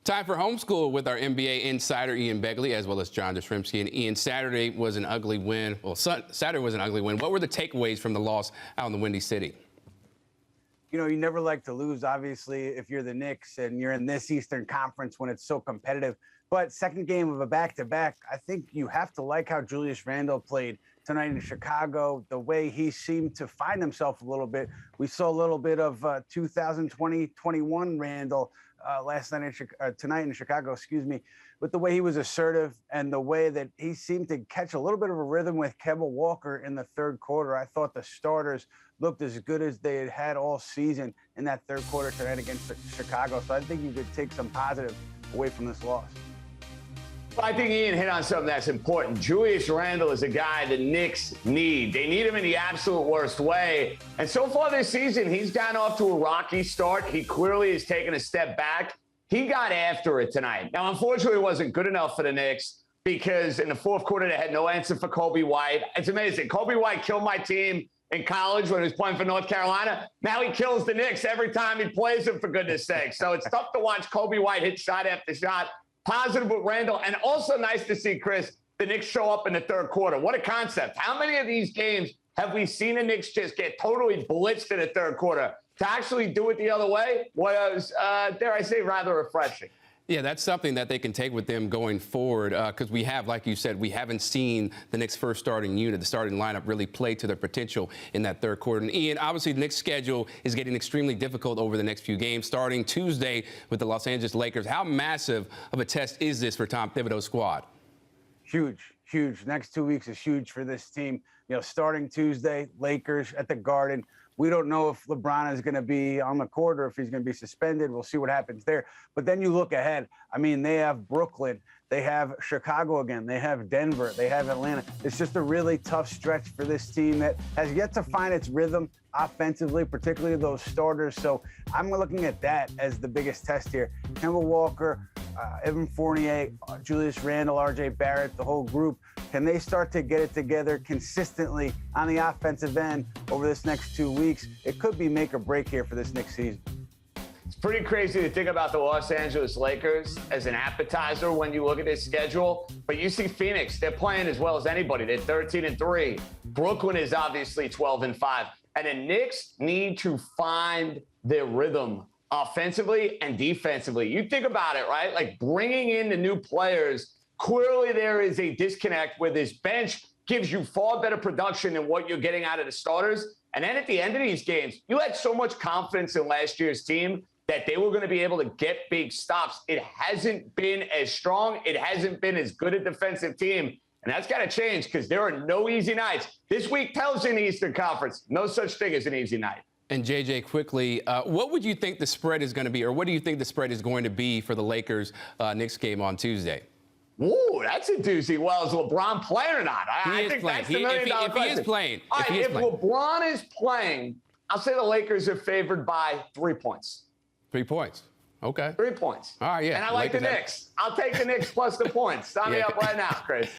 Time for homeschool with our NBA insider Ian Begley, as well as John Jastremski. And Ian, Saturday was an ugly win. Well, Saturday was an ugly win. What were the takeaways from the loss out in the Windy City? You know, you never like to lose, obviously, if you're the Knicks and you're in this Eastern Conference when it's so competitive. But second game of a back-to-back, I think you have to like how Julius Randle played tonight in Chicago, the way he seemed to find himself a little bit. We saw a little bit of 2020-21 Randle tonight in Chicago, with the way he was assertive and the way that he seemed to catch a little bit of a rhythm with Kemba Walker in the third quarter. I thought the starters looked as good as they had had all season in that third quarter tonight against Chicago. So I think you could take some positive away from this loss. Well, I think Ian hit on something that's important. Julius Randle is a guy the Knicks need. They need him in the absolute worst way. And so far this season, he's gotten off to a rocky start. He clearly has taken a step back. He got after it tonight. Now, unfortunately, it wasn't good enough for the Knicks because in the fourth quarter, they had no answer for Kobe White. It's amazing. Kobe White killed my team in college when he was playing for North Carolina. Now he kills the Knicks every time he plays them, for goodness sake. So it's tough to watch Kobe White hit shot after shot. Positive with Randle, and also nice to see, Chris, the Knicks show up in the third quarter. What a concept. How many of these games have we seen the Knicks just get totally blitzed in the third quarter? To actually do it the other way was, dare I say, rather refreshing. Yeah, that's something that they can take with them going forward because we have, like you said, we haven't seen the Knicks' first starting unit, the starting lineup, really play to their potential in that third quarter. And Ian, obviously the Knicks' schedule is getting extremely difficult over the next few games, starting Tuesday with the Los Angeles Lakers. How massive of a test is this for Tom Thibodeau's squad? Huge, huge. Next 2 weeks is huge for this team. You know, starting Tuesday, Lakers at the Garden. We don't know if LeBron is going to be on the court or if he's going to be suspended. We'll see what happens there. But then you look ahead. I mean, they have Brooklyn. They have Chicago again. They have Denver. They have Atlanta. It's just a really tough stretch for this team that has yet to find its rhythm offensively, particularly those starters. So I'm looking at that as the biggest test here. Kemba Walker, Evan Fournier, Julius Randle, RJ Barrett, the whole group. Can they start to get it together consistently on the offensive end over this next 2 weeks? It could be make or break here for this next season. It's pretty crazy to think about the Los Angeles Lakers as an appetizer when you look at this schedule. But you see Phoenix, they're playing as well as anybody. They're 13-3. Brooklyn is obviously 12-5. And the Knicks need to find their rhythm offensively and defensively. You think about it, right? Like bringing in the new players, clearly there is a disconnect where this bench gives you far better production than what you're getting out of the starters. And then at the end of these games, you had so much confidence in last year's team that they were going to be able to get big stops. It hasn't been as strong. It hasn't been as good a defensive team. And that's got to change because there are no easy nights. This week tells you in the Eastern Conference, no such thing as an easy night. And, JJ, quickly, what would you think the spread is going to be, or what do you think the spread is going to be for the Lakers-Knicks game on Tuesday? Ooh, that's a doozy. Well, is LeBron playing or not? I think that's the million-dollar question. If he is playing. If LeBron is playing, I'll say the Lakers are favored by 3 points. 3 points. Okay. 3 points. All right, yeah. And I like the Knicks. I'll take the Knicks plus the points. Sign me up right now, Chris.